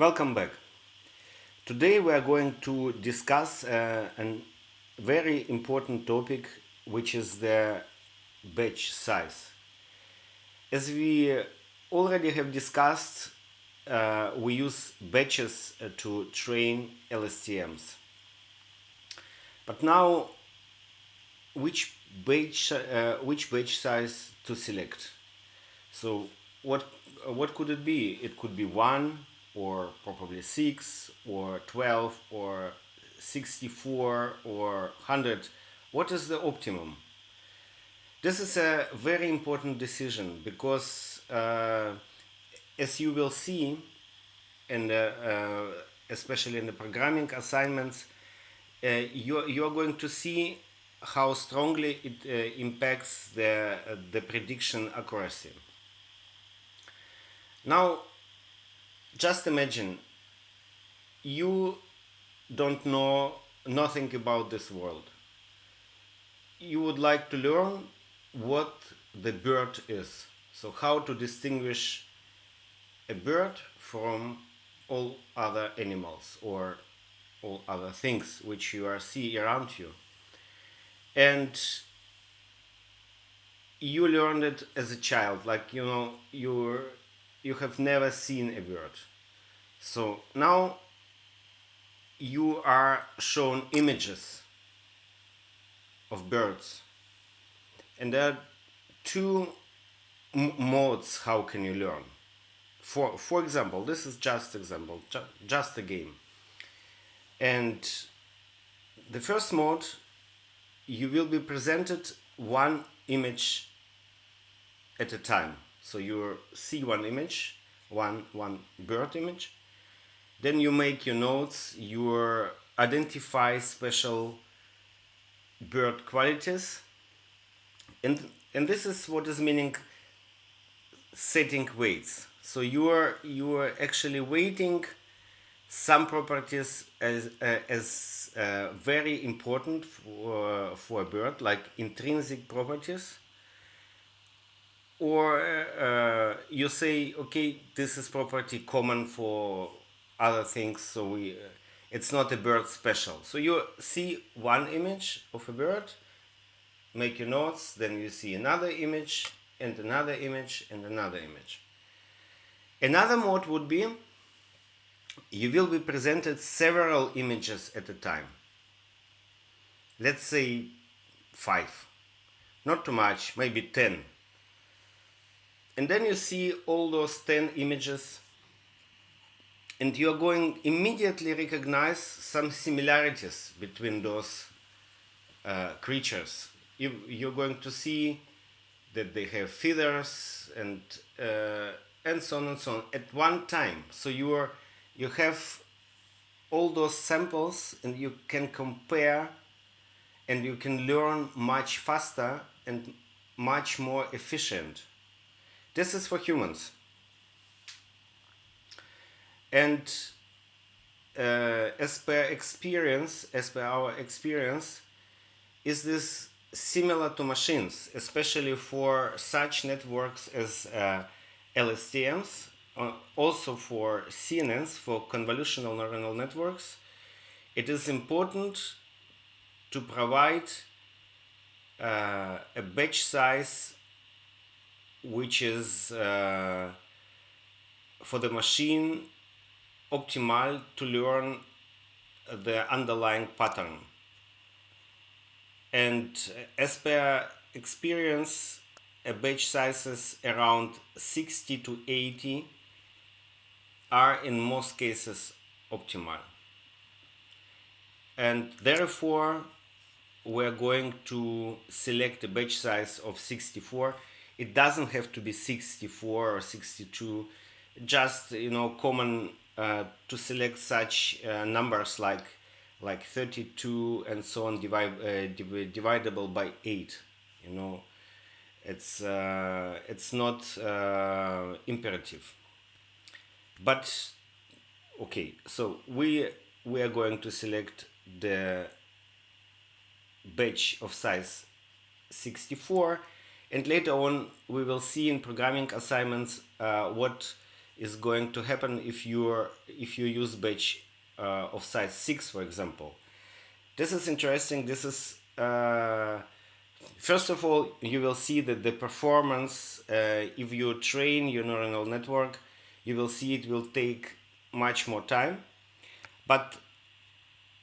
Welcome back. Today we are going to discuss a very important topic, which is the batch size. As we already have discussed, we use batches to train LSTMs. But now, which batch size to select? So what could it be? It could be 1 or probably 6 or 12 or 64 or 100. What is the optimum? This is a very important decision because as you will see especially in the programming assignments, you're going to see how strongly it impacts the prediction accuracy. Now, just imagine you don't know nothing about this world. You would like to learn what the bird is. So, how to distinguish a bird from all other animals or all other things which you are see around you. And you learned it as a child, like you have never seen a bird. So now you are shown images of birds, and there are two modes how can you learn. For example, this is just example, just a game. And the first mode, you will be presented one image at a time. So you see one image, one bird image. Then you make your notes, you identify special bird qualities. And this is what is meaning setting weights. So you are actually weighting some properties as very important for a bird, like intrinsic properties. Or you say, okay, this is property common for other things, so it's not a bird special. So you see one image of a bird, make your notes, then you see another image and another image and another image. Another mode would be you will be presented several images at a time. Let's say 5, not too much, maybe 10. And then you see all those 10 images, and you're going immediately recognize some similarities between those creatures. You're going to see that they have feathers and so on and so on at one time. So you have all those samples, and you can compare, and you can learn much faster and much more efficient. This is for humans. And as per our experience, is this similar to machines, especially for such networks as LSTMs, also for CNNs, for convolutional neural networks. It is important to provide a batch size which is for the machine optimal to learn the underlying pattern. And as per experience, a batch sizes around 60 to 80 are in most cases optimal. And therefore, we're going to select a batch size of 64. It doesn't have to be 64 or 62, just common to select such numbers like 32 and so on, dividable by 8. It's not imperative. But okay, so we are going to select the batch of size 64, and later on we will see in programming assignments what is going to happen if if you use batch of size 6, for example. This is interesting. This is first of all, you will see that the performance, if you train your neural network, you will see it will take much more time. But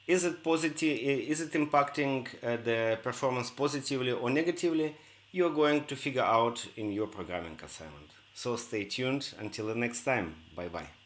is it positive? Is it impacting the performance positively or negatively? You're going to figure out in your programming assignment. So stay tuned until the next time. Bye bye.